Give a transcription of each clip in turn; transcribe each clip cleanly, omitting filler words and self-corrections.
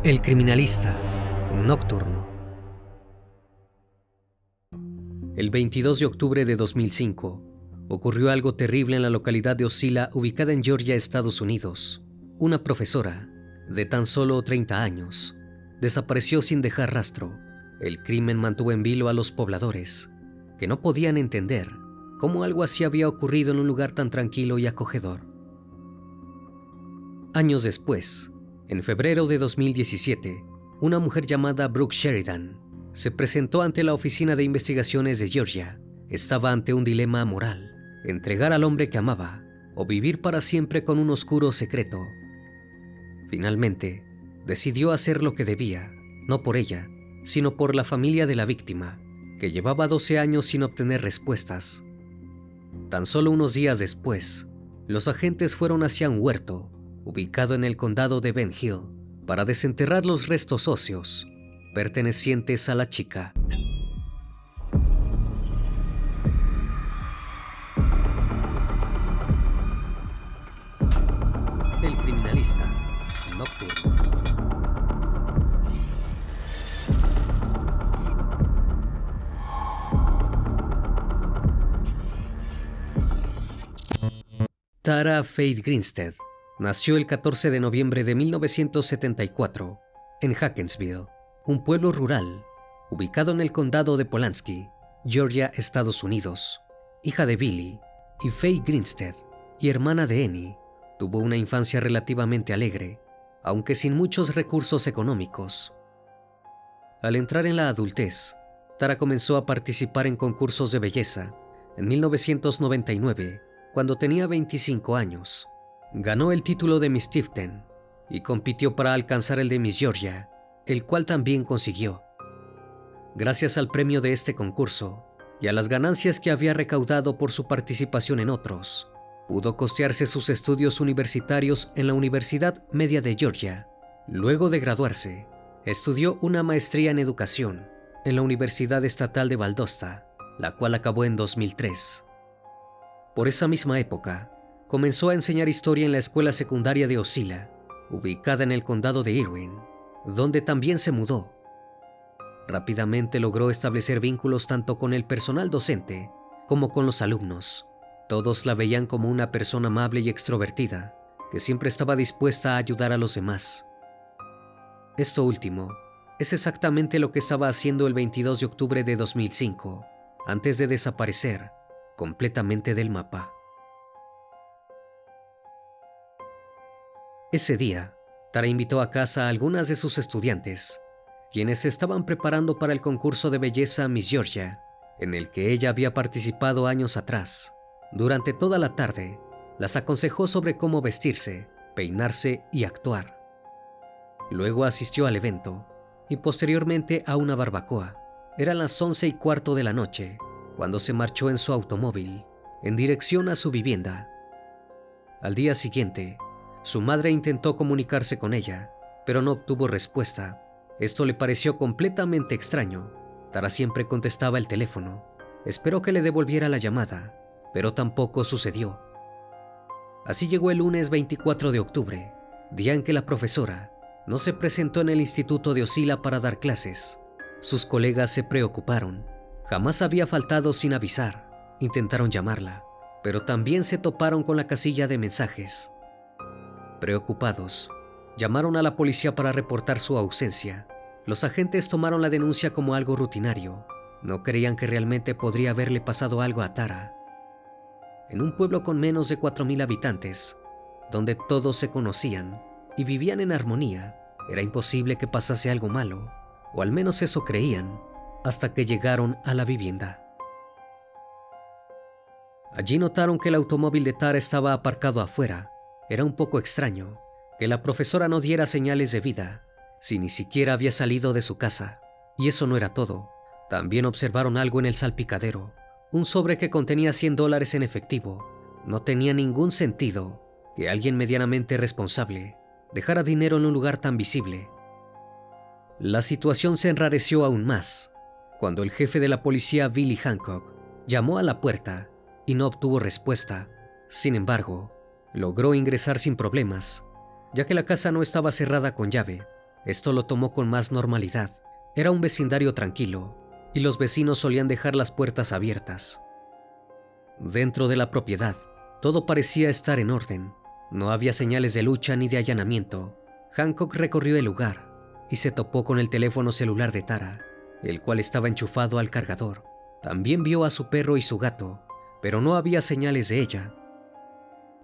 El criminalista nocturno. El 22 de octubre de 2005 ocurrió algo terrible en la localidad de Ocilla, ubicada en Georgia, Estados Unidos. Una profesora, de tan solo 30 años, desapareció sin dejar rastro. El crimen mantuvo en vilo a los pobladores, que no podían entender cómo algo así había ocurrido en un lugar tan tranquilo y acogedor. Años después, en febrero de 2017, una mujer llamada Brooke Sheridan se presentó ante la Oficina de Investigaciones de Georgia. Estaba ante un dilema moral: entregar al hombre que amaba o vivir para siempre con un oscuro secreto. Finalmente, decidió hacer lo que debía, no por ella, sino por la familia de la víctima, que llevaba 12 años sin obtener respuestas. Tan solo unos días después, los agentes fueron hacia un huerto, ubicado en el condado de Ben Hill, para desenterrar los restos óseos pertenecientes a la chica. El criminalista nocturno. Tara Faith Grinstead nació el 14 de noviembre de 1974 en Hawkinsville, un pueblo rural ubicado en el condado de Pulaski, Georgia, Estados Unidos. Hija de Billy y Faith Grinstead y hermana de Annie, tuvo una infancia relativamente alegre, aunque sin muchos recursos económicos. Al entrar en la adultez, Tara comenzó a participar en concursos de belleza. En 1999, cuando tenía 25 años, ganó el título de Miss Tifton y compitió para alcanzar el de Miss Georgia, el cual también consiguió. Gracias al premio de este concurso y a las ganancias que había recaudado por su participación en otros, pudo costearse sus estudios universitarios en la Universidad Media de Georgia. Luego de graduarse, estudió una maestría en educación en la Universidad Estatal de Valdosta, la cual acabó en 2003. Por esa misma época, comenzó a enseñar historia en la escuela secundaria de Ocilla, ubicada en el condado de Irwin, donde también se mudó. Rápidamente logró establecer vínculos tanto con el personal docente como con los alumnos. Todos la veían como una persona amable y extrovertida, que siempre estaba dispuesta a ayudar a los demás. Esto último es exactamente lo que estaba haciendo el 22 de octubre de 2005, antes de desaparecer completamente del mapa. Ese día, Tara invitó a casa a algunas de sus estudiantes, quienes se estaban preparando para el concurso de belleza Miss Georgia, en el que ella había participado años atrás. Durante toda la tarde, las aconsejó sobre cómo vestirse, peinarse y actuar. Luego asistió al evento y posteriormente a una barbacoa. Eran las 11:15 de la noche cuando se marchó en su automóvil en dirección a su vivienda. Al día siguiente, su madre intentó comunicarse con ella, pero no obtuvo respuesta. Esto le pareció completamente extraño. Tara siempre contestaba el teléfono. Esperó que le devolviera la llamada, pero tampoco sucedió. Así llegó el lunes 24 de octubre, día en que la profesora no se presentó en el instituto de Ocilla para dar clases. Sus colegas se preocuparon. Jamás había faltado sin avisar. Intentaron llamarla, pero también se toparon con la casilla de mensajes. Preocupados, llamaron a la policía para reportar su ausencia. Los agentes tomaron la denuncia como algo rutinario. No creían que realmente podría haberle pasado algo a Tara. En un pueblo con menos de 4,000 habitantes, donde todos se conocían y vivían en armonía, era imposible que pasase algo malo, o al menos eso creían, hasta que llegaron a la vivienda. Allí notaron que el automóvil de Tara estaba aparcado afuera. Era un poco extraño que la profesora no diera señales de vida, si ni siquiera había salido de su casa. Y eso no era todo. También observaron algo en el salpicadero, un sobre que contenía $100 en efectivo. No tenía ningún sentido que alguien medianamente responsable dejara dinero en un lugar tan visible. La situación se enrareció aún más cuando el jefe de la policía, Billy Hancock, llamó a la puerta y no obtuvo respuesta. Sin embargo, logró ingresar sin problemas, ya que la casa no estaba cerrada con llave. Esto lo tomó con más normalidad. Era un vecindario tranquilo y los vecinos solían dejar las puertas abiertas. Dentro de la propiedad, todo parecía estar en orden. No había señales de lucha ni de allanamiento. Hancock recorrió el lugar y se topó con el teléfono celular de Tara, el cual estaba enchufado al cargador. También vio a su perro y su gato, pero no había señales de ella.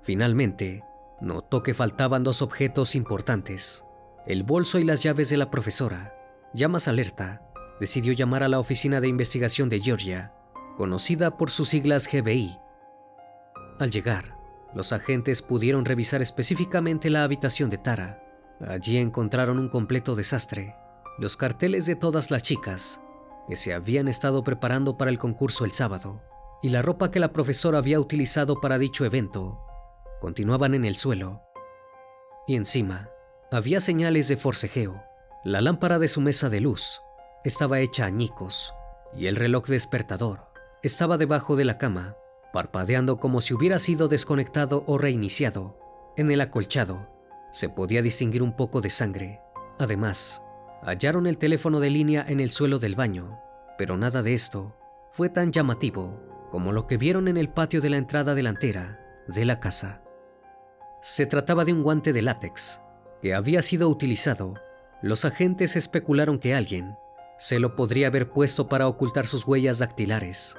Finalmente, notó que faltaban dos objetos importantes: el bolso y las llaves de la profesora. Ya más alerta, decidió llamar a la Oficina de Investigación de Georgia, conocida por sus siglas GBI. Al llegar, los agentes pudieron revisar específicamente la habitación de Tara. Allí encontraron un completo desastre: los carteles de todas las chicas que se habían estado preparando para el concurso el sábado y la ropa que la profesora había utilizado para dicho evento continuaban en el suelo. Y encima, había señales de forcejeo. La lámpara de su mesa de luz estaba hecha añicos y el reloj despertador estaba debajo de la cama, parpadeando como si hubiera sido desconectado o reiniciado. En el acolchado se podía distinguir un poco de sangre. Además, hallaron el teléfono de línea en el suelo del baño, pero nada de esto fue tan llamativo como lo que vieron en el patio de la entrada delantera de la casa. Se trataba de un guante de látex que había sido utilizado. Los agentes especularon que alguien se lo podría haber puesto para ocultar sus huellas dactilares.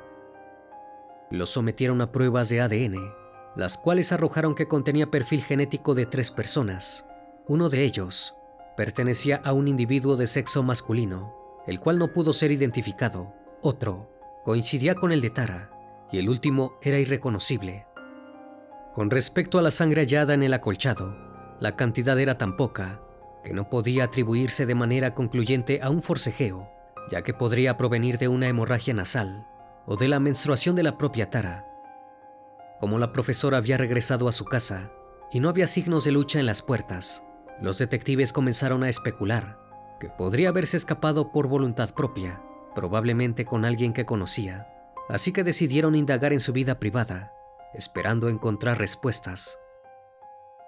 Lo sometieron a pruebas de ADN, las cuales arrojaron que contenía perfil genético de 3 personas. Uno de ellos pertenecía a un individuo de sexo masculino, el cual no pudo ser identificado. Otro coincidía con el de Tara y el último era irreconocible. Con respecto a la sangre hallada en el acolchado, la cantidad era tan poca que no podía atribuirse de manera concluyente a un forcejeo, ya que podría provenir de una hemorragia nasal o de la menstruación de la propia Tara. Como la profesora había regresado a su casa y no había signos de lucha en las puertas, los detectives comenzaron a especular que podría haberse escapado por voluntad propia, probablemente con alguien que conocía. Así que decidieron indagar en su vida privada, esperando encontrar respuestas.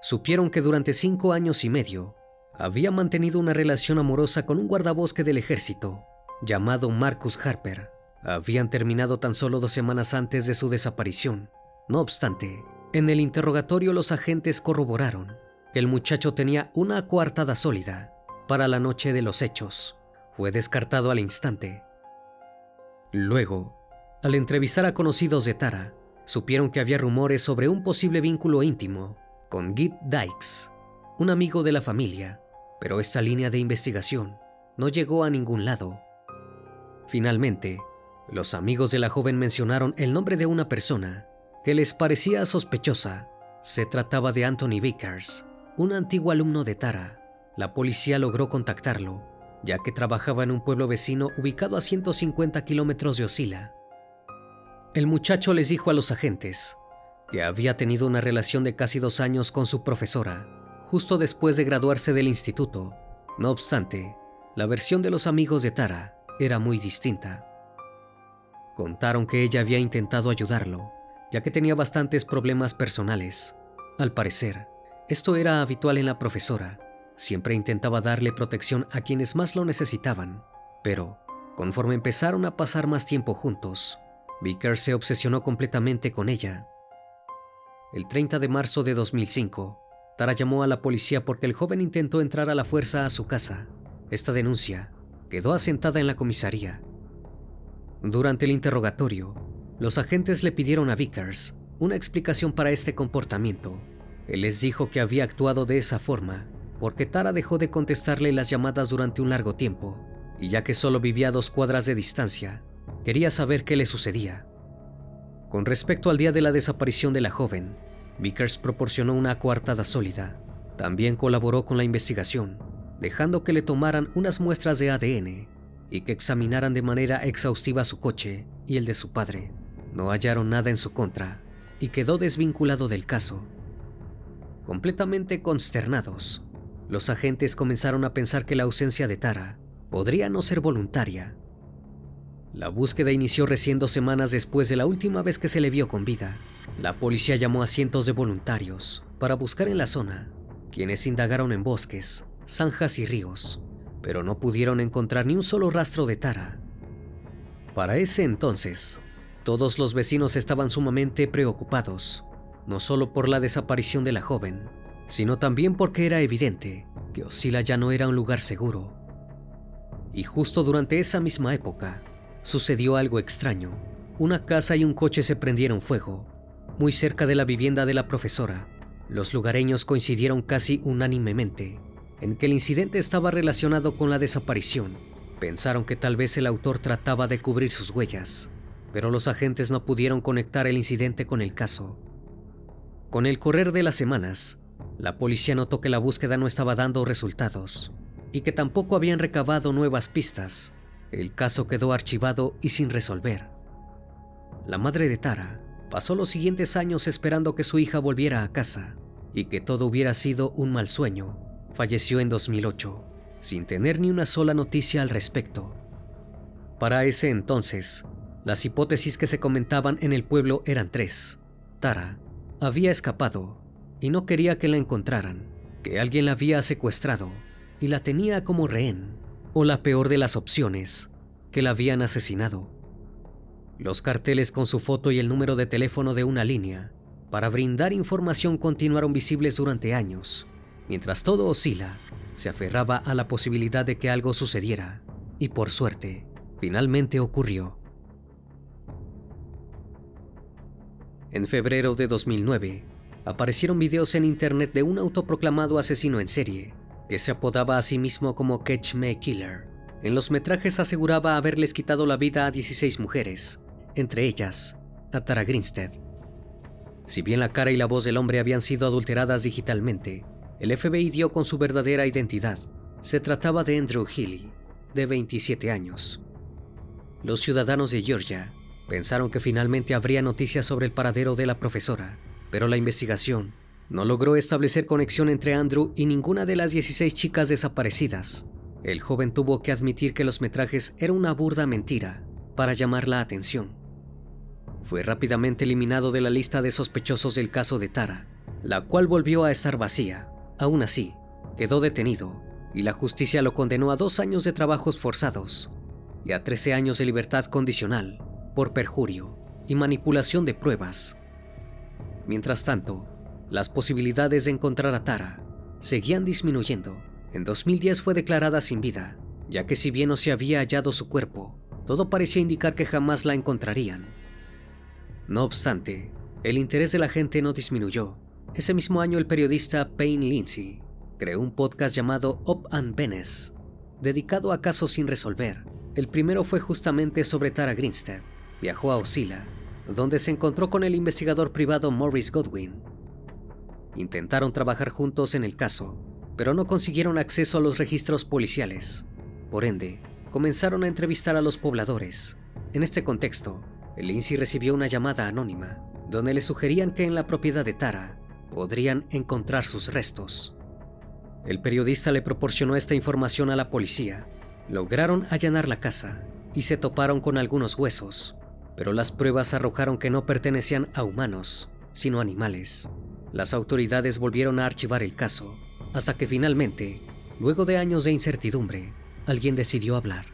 Supieron que durante 5 años y medio había mantenido una relación amorosa con un guardabosque del ejército llamado Marcus Harper. Habían terminado tan solo 2 semanas antes de su desaparición. No obstante, en el interrogatorio los agentes corroboraron que el muchacho tenía una coartada sólida para la noche de los hechos. Fue descartado al instante. Luego, al entrevistar a conocidos de Tara, supieron que había rumores sobre un posible vínculo íntimo con Git Dykes, un amigo de la familia, pero esta línea de investigación no llegó a ningún lado. Finalmente, los amigos de la joven mencionaron el nombre de una persona que les parecía sospechosa. Se trataba de Anthony Vickers, un antiguo alumno de Tara. La policía logró contactarlo, ya que trabajaba en un pueblo vecino ubicado a 150 kilómetros de Osceola. El muchacho les dijo a los agentes que había tenido una relación de casi 2 años con su profesora, justo después de graduarse del instituto. No obstante, la versión de los amigos de Tara era muy distinta. Contaron que ella había intentado ayudarlo, ya que tenía bastantes problemas personales. Al parecer, esto era habitual en la profesora. Siempre intentaba darle protección a quienes más lo necesitaban, pero conforme empezaron a pasar más tiempo juntos, Vickers se obsesionó completamente con ella. El 30 de marzo de 2005, Tara llamó a la policía porque el joven intentó entrar a la fuerza a su casa. Esta denuncia quedó asentada en la comisaría. Durante el interrogatorio, los agentes le pidieron a Vickers una explicación para este comportamiento. Él les dijo que había actuado de esa forma porque Tara dejó de contestarle las llamadas durante un largo tiempo, y ya que solo vivía a 2 cuadras de distancia, quería saber qué le sucedía. Con respecto al día de la desaparición de la joven, Vickers proporcionó una coartada sólida. También colaboró con la investigación, dejando que le tomaran unas muestras de ADN y que examinaran de manera exhaustiva su coche y el de su padre. No hallaron nada en su contra y quedó desvinculado del caso. Completamente consternados, los agentes comenzaron a pensar que la ausencia de Tara podría no ser voluntaria. La búsqueda inició recién 2 semanas después de la última vez que se le vio con vida. La policía llamó a cientos de voluntarios para buscar en la zona, quienes indagaron en bosques, zanjas y ríos, pero no pudieron encontrar ni un solo rastro de Tara. Para ese entonces, todos los vecinos estaban sumamente preocupados, no solo por la desaparición de la joven, sino también porque era evidente que Ocila ya no era un lugar seguro. Y justo durante esa misma época, sucedió algo extraño. Una casa y un coche se prendieron fuego, muy cerca de la vivienda de la profesora. Los lugareños coincidieron casi unánimemente en que el incidente estaba relacionado con la desaparición. Pensaron que tal vez el autor trataba de cubrir sus huellas, pero los agentes no pudieron conectar el incidente con el caso. Con el correr de las semanas, la policía notó que la búsqueda no estaba dando resultados y que tampoco habían recabado nuevas pistas. El caso quedó archivado y sin resolver. La madre de Tara pasó los siguientes años esperando que su hija volviera a casa y que todo hubiera sido un mal sueño. Falleció en 2008, sin tener ni una sola noticia al respecto. Para ese entonces, las hipótesis que se comentaban en el pueblo eran tres. Tara había escapado y no quería que la encontraran, que alguien la había secuestrado y la tenía como rehén, o la peor de las opciones, que la habían asesinado. Los carteles con su foto y el número de teléfono de una línea para brindar información continuaron visibles durante años, mientras todo Ocila se aferraba a la posibilidad de que algo sucediera, y por suerte, finalmente ocurrió. En febrero de 2009, aparecieron videos en internet de un autoproclamado asesino en serie, que se apodaba a sí mismo como Catch Me Killer. En los metrajes aseguraba haberles quitado la vida a 16 mujeres, entre ellas a Tara Grinstead. Si bien la cara y la voz del hombre habían sido adulteradas digitalmente, el FBI dio con su verdadera identidad. Se trataba de Andrew Healy, de 27 años. Los ciudadanos de Georgia pensaron que finalmente habría noticias sobre el paradero de la profesora, pero la investigación no logró establecer conexión entre Andrew y ninguna de las 16 chicas desaparecidas. El joven tuvo que admitir que los metrajes eran una burda mentira para llamar la atención. Fue rápidamente eliminado de la lista de sospechosos del caso de Tara, la cual volvió a estar vacía. Aún así, quedó detenido y la justicia lo condenó a 2 años de trabajos forzados y a 13 años de libertad condicional por perjurio y manipulación de pruebas. Mientras tanto, las posibilidades de encontrar a Tara seguían disminuyendo. En 2010 fue declarada sin vida, ya que si bien no se había hallado su cuerpo, todo parecía indicar que jamás la encontrarían. No obstante, el interés de la gente no disminuyó. Ese mismo año el periodista Payne Lindsay creó un podcast llamado Up and Venice, dedicado a casos sin resolver. El primero fue justamente sobre Tara Grinstead. Viajó a Ocila, donde se encontró con el investigador privado Morris Godwin. Intentaron trabajar juntos en el caso, pero no consiguieron acceso a los registros policiales. Por ende, comenzaron a entrevistar a los pobladores. En este contexto, Lindsay recibió una llamada anónima, donde le sugerían que en la propiedad de Tara podrían encontrar sus restos. El periodista le proporcionó esta información a la policía. Lograron allanar la casa y se toparon con algunos huesos, pero las pruebas arrojaron que no pertenecían a humanos, sino animales. Las autoridades volvieron a archivar el caso, hasta que finalmente, luego de años de incertidumbre, alguien decidió hablar.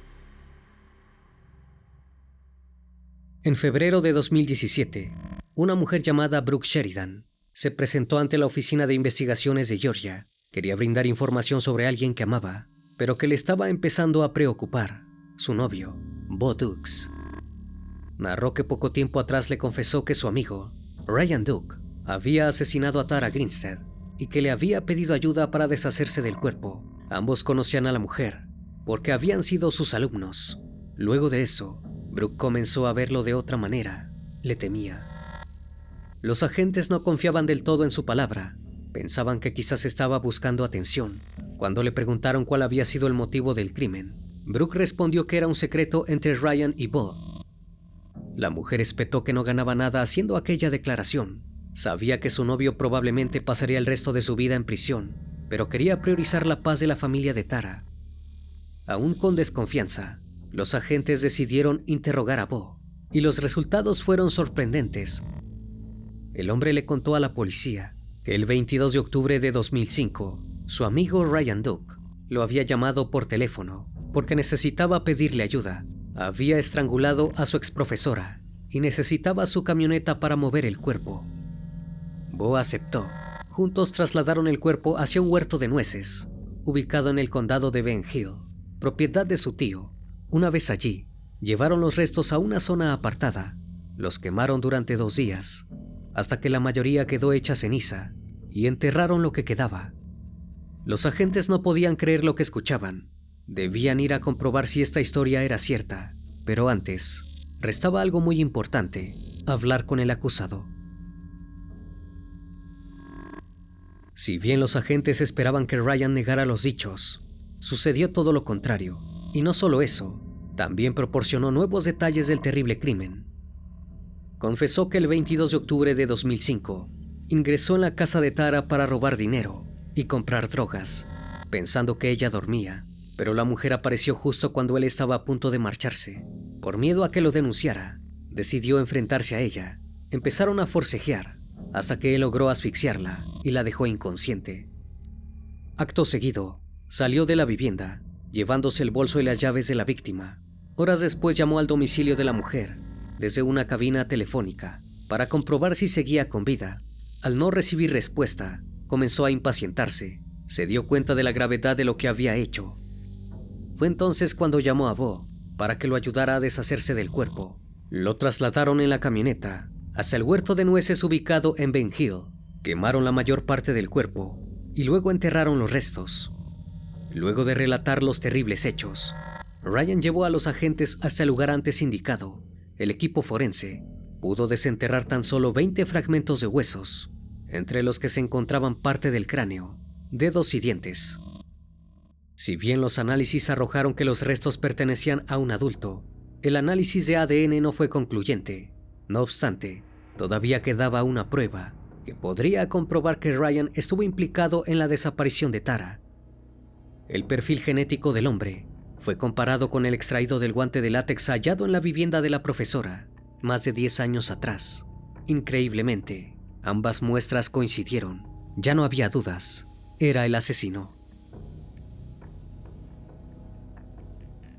En febrero de 2017, una mujer llamada Brooke Sheridan se presentó ante la Oficina de Investigaciones de Georgia. Quería brindar información sobre alguien que amaba, pero que le estaba empezando a preocupar: su novio, Bo Dukes. Narró que poco tiempo atrás le confesó que su amigo, Ryan Duke, había asesinado a Tara Grinstead y que le había pedido ayuda para deshacerse del cuerpo. Ambos conocían a la mujer porque habían sido sus alumnos. Luego de eso, Brooke comenzó a verlo de otra manera. Le temía. Los agentes no confiaban del todo en su palabra. Pensaban que quizás estaba buscando atención. Cuando le preguntaron cuál había sido el motivo del crimen, Brooke respondió que era un secreto entre Ryan y Bo. La mujer espetó que no ganaba nada haciendo aquella declaración. Sabía que su novio probablemente pasaría el resto de su vida en prisión, pero quería priorizar la paz de la familia de Tara. Aún con desconfianza, los agentes decidieron interrogar a Bo, y los resultados fueron sorprendentes. El hombre le contó a la policía que el 22 de octubre de 2005, su amigo Ryan Duke lo había llamado por teléfono porque necesitaba pedirle ayuda. Había estrangulado a su exprofesora y necesitaba su camioneta para mover el cuerpo. Bo aceptó. Juntos trasladaron el cuerpo hacia un huerto de nueces, ubicado en el condado de Ben Hill, propiedad de su tío. Una vez allí, llevaron los restos a una zona apartada. Los quemaron durante 2 días, hasta que la mayoría quedó hecha ceniza, y enterraron lo que quedaba. Los agentes no podían creer lo que escuchaban. Debían ir a comprobar si esta historia era cierta, pero antes, restaba algo muy importante: hablar con el acusado. Si bien los agentes esperaban que Ryan negara los dichos, sucedió todo lo contrario. Y no solo eso, también proporcionó nuevos detalles del terrible crimen. Confesó que el 22 de octubre de 2005 ingresó en la casa de Tara para robar dinero y comprar drogas, pensando que ella dormía, pero la mujer apareció justo cuando él estaba a punto de marcharse. Por miedo a que lo denunciara, decidió enfrentarse a ella. Empezaron a forcejear hasta que él logró asfixiarla y la dejó inconsciente. Acto seguido, salió de la vivienda, llevándose el bolso y las llaves de la víctima. Horas después llamó al domicilio de la mujer desde una cabina telefónica para comprobar si seguía con vida. Al no recibir respuesta, comenzó a impacientarse. Se dio cuenta de la gravedad de lo que había hecho. Fue entonces cuando llamó a Bo para que lo ayudara a deshacerse del cuerpo. Lo trasladaron en la camioneta hacia el huerto de nueces ubicado en Ben Hill. Quemaron la mayor parte del cuerpo y luego enterraron los restos. Luego de relatar los terribles hechos, Ryan llevó a los agentes hasta el lugar antes indicado. El equipo forense pudo desenterrar tan solo 20 fragmentos de huesos, entre los que se encontraban parte del cráneo, dedos y dientes. Si bien los análisis arrojaron que los restos pertenecían a un adulto, el análisis de ADN no fue concluyente. No obstante, todavía quedaba una prueba que podría comprobar que Ryan estuvo implicado en la desaparición de Tara. El perfil genético del hombre fue comparado con el extraído del guante de látex hallado en la vivienda de la profesora más de 10 años atrás. Increíblemente, ambas muestras coincidieron. Ya no había dudas. Era el asesino.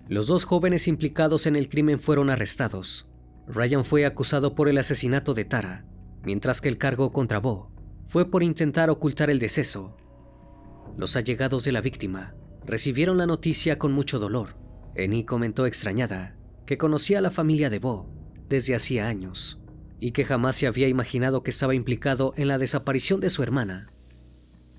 Los 2 jóvenes implicados en el crimen fueron arrestados. Ryan fue acusado por el asesinato de Tara, mientras que el cargo contra Bo fue por intentar ocultar el deceso. Los allegados de la víctima recibieron la noticia con mucho dolor. Eni comentó extrañada que conocía a la familia de Bo desde hacía años y que jamás se había imaginado que estaba implicado en la desaparición de su hermana.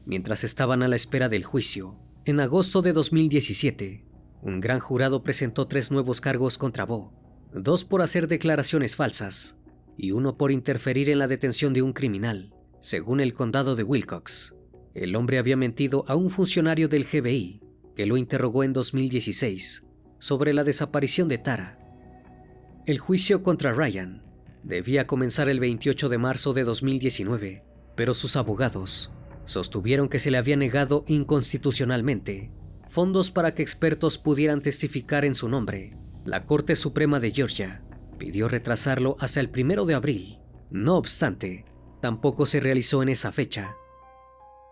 Mientras estaban a la espera del juicio, en agosto de 2017, un gran jurado presentó 3 nuevos cargos contra Bo: 2 por hacer declaraciones falsas y 1 por interferir en la detención de un criminal. Según el condado de Wilcox, el hombre había mentido a un funcionario del FBI que lo interrogó en 2016 sobre la desaparición de Tara. El juicio contra Ryan debía comenzar el 28 de marzo de 2019, pero sus abogados sostuvieron que se le había negado inconstitucionalmente fondos para que expertos pudieran testificar en su nombre. La Corte Suprema de Georgia pidió retrasarlo hasta el 1 de abril. No obstante, tampoco se realizó en esa fecha.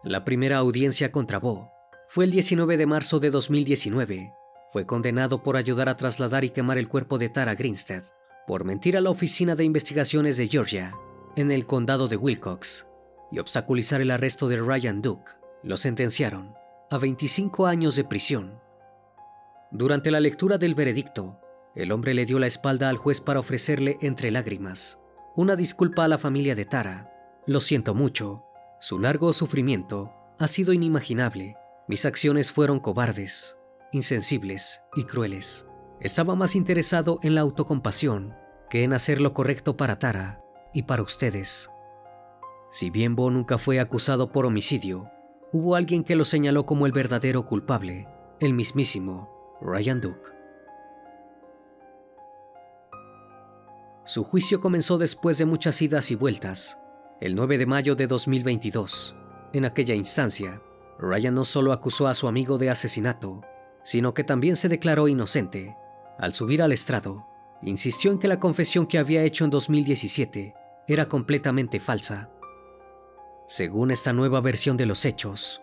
La primera audiencia contra Bo fue el 19 de marzo de 2019. Fue condenado por ayudar a trasladar y quemar el cuerpo de Tara Grinstead, por mentir a la Oficina de Investigaciones de Georgia en el condado de Wilcox y obstaculizar el arresto de Ryan Duke. Lo sentenciaron a 25 años de prisión. Durante la lectura del veredicto, el hombre le dio la espalda al juez para ofrecerle, entre lágrimas, una disculpa a la familia de Tara. Lo siento mucho. Su largo sufrimiento ha sido inimaginable. Mis acciones fueron cobardes, insensibles y crueles. Estaba más interesado en la autocompasión que en hacer lo correcto para Tara y para ustedes. Si bien Bo nunca fue acusado por homicidio, hubo alguien que lo señaló como el verdadero culpable, el mismísimo Ryan Duke. Su juicio comenzó después de muchas idas y vueltas, el 9 de mayo de 2022. En aquella instancia, Ryan no solo acusó a su amigo de asesinato, sino que también se declaró inocente. Al subir al estrado, insistió en que la confesión que había hecho en 2017 era completamente falsa. Según esta nueva versión de los hechos,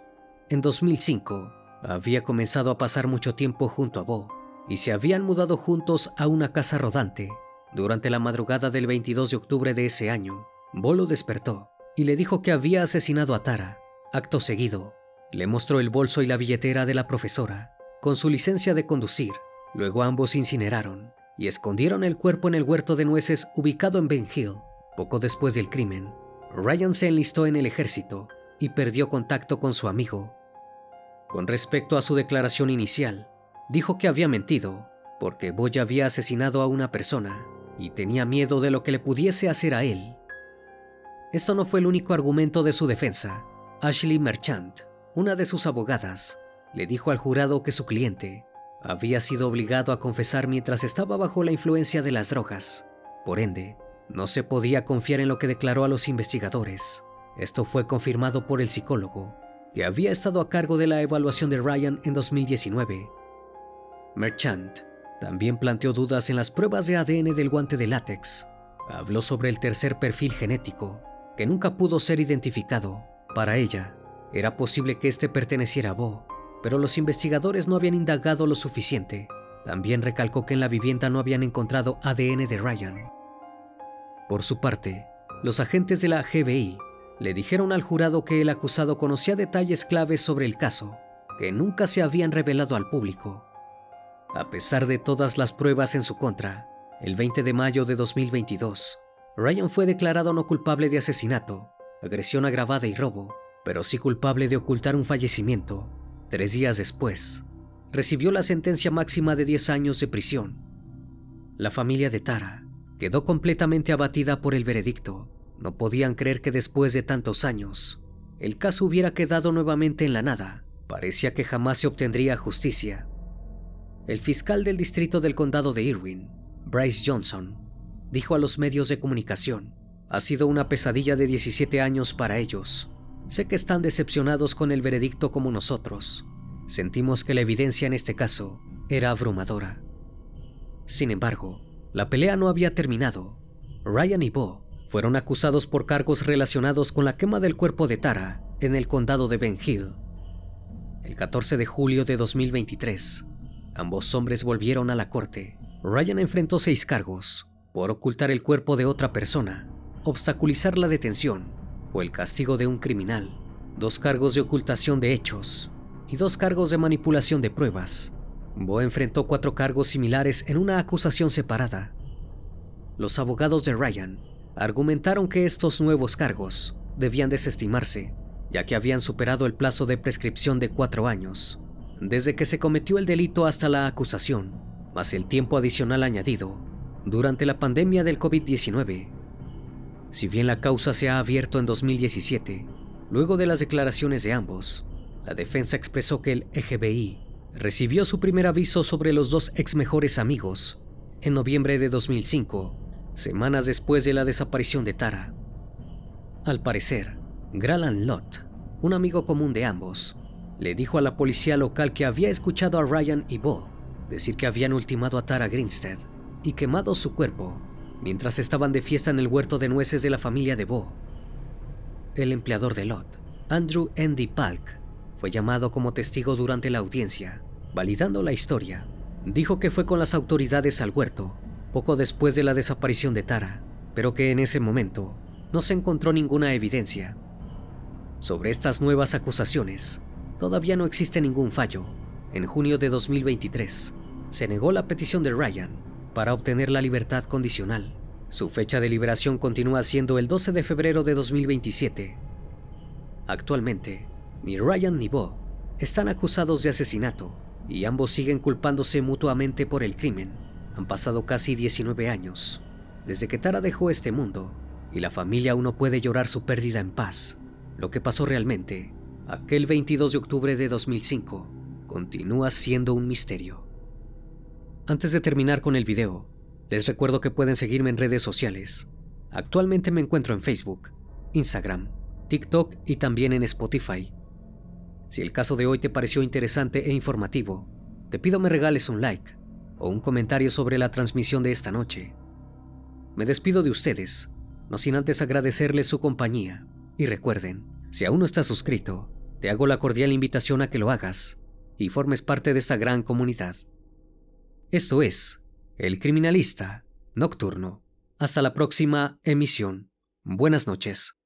en 2005, Había comenzado a pasar mucho tiempo junto a Bo y se habían mudado juntos a una casa rodante. Durante la madrugada del 22 de octubre de ese año, Bo lo despertó y le dijo que había asesinado a Tara. Acto seguido, le mostró el bolso y la billetera de la profesora con su licencia de conducir. Luego ambos incineraron y escondieron el cuerpo en el huerto de nueces ubicado en Ben Hill. Poco después del crimen, Ryan se enlistó en el ejército y perdió contacto con su amigo. Con respecto a su declaración inicial, dijo que había mentido porque Bo ya había asesinado a una persona y tenía miedo de lo que le pudiese hacer a él. Esto no fue el único argumento de su defensa. Ashley Merchant, una de sus abogadas, le dijo al jurado que su cliente había sido obligado a confesar mientras estaba bajo la influencia de las drogas. Por ende, no se podía confiar en lo que declaró a los investigadores. Esto fue confirmado por el psicólogo, que había estado a cargo de la evaluación de Ryan en 2019. Merchant también planteó dudas en las pruebas de ADN del guante de látex. Habló sobre el tercer perfil genético, que nunca pudo ser identificado. Para ella, era posible que este perteneciera a Bo, pero los investigadores no habían indagado lo suficiente. También recalcó que en la vivienda no habían encontrado ADN de Ryan. Por su parte, los agentes de la FBI le dijeron al jurado que el acusado conocía detalles claves sobre el caso, que nunca se habían revelado al público. A pesar de todas las pruebas en su contra, el 20 de mayo de 2022, Ryan fue declarado no culpable de asesinato, agresión agravada y robo, pero sí culpable de ocultar un fallecimiento. 3 días después, recibió la sentencia máxima de 10 años de prisión. La familia de Tara quedó completamente abatida por el veredicto. No podían creer que después de tantos años, el caso hubiera quedado nuevamente en la nada. Parecía que jamás se obtendría justicia. El fiscal del distrito del condado de Irwin, Bryce Johnson, dijo a los medios de comunicación: "Ha sido una pesadilla de 17 años para ellos. Sé que están decepcionados con el veredicto como nosotros. Sentimos que la evidencia en este caso era abrumadora". Sin embargo, la pelea no había terminado. Ryan y Bo fueron acusados por cargos relacionados con la quema del cuerpo de Tara en el condado de Ben Hill. El 14 de julio de 2023, ambos hombres volvieron a la corte. Ryan enfrentó 6 cargos por ocultar el cuerpo de otra persona, obstaculizar la detención o el castigo de un criminal, 2 cargos de ocultación de hechos y 2 cargos de manipulación de pruebas. Bo enfrentó 4 cargos similares en una acusación separada. Los abogados de Ryan argumentaron que estos nuevos cargos debían desestimarse, ya que habían superado el plazo de prescripción de 4 años, desde que se cometió el delito hasta la acusación, más el tiempo adicional añadido durante la pandemia del COVID-19. Si bien la causa se ha abierto en 2017, luego de las declaraciones de ambos, la defensa expresó que el FBI recibió su primer aviso sobre los 2 ex mejores amigos en noviembre de 2005, semanas después de la desaparición de Tara. Al parecer, Graham Lott, un amigo común de ambos, le dijo a la policía local que había escuchado a Ryan y Bo decir que habían ultimado a Tara Grinstead y quemado su cuerpo mientras estaban de fiesta en el huerto de nueces de la familia de Bo. El empleador de Lott, Andrew Andy Palk, fue llamado como testigo durante la audiencia, validando la historia. Dijo que fue con las autoridades al huerto poco después de la desaparición de Tara, pero que en ese momento no se encontró ninguna evidencia. Sobre estas nuevas acusaciones, todavía no existe ningún fallo. En junio de 2023, se negó la petición de Ryan para obtener la libertad condicional. Su fecha de liberación continúa siendo el 12 de febrero de 2027. Actualmente, ni Ryan ni Bo están acusados de asesinato y ambos siguen culpándose mutuamente por el crimen. Han pasado casi 19 años desde que Tara dejó este mundo y la familia aún no puede llorar su pérdida en paz. Lo que pasó realmente aquel 22 de octubre de 2005 continúa siendo un misterio. Antes de terminar con el video, les recuerdo que pueden seguirme en redes sociales. Actualmente me encuentro en Facebook, Instagram, TikTok y también en Spotify. Si el caso de hoy te pareció interesante e informativo, te pido me regales un like o un comentario sobre la transmisión de esta noche. Me despido de ustedes, no sin antes agradecerles su compañía. Y recuerden, si aún no estás suscrito, te hago la cordial invitación a que lo hagas y formes parte de esta gran comunidad. Esto es El Criminalista Nocturno. Hasta la próxima emisión. Buenas noches.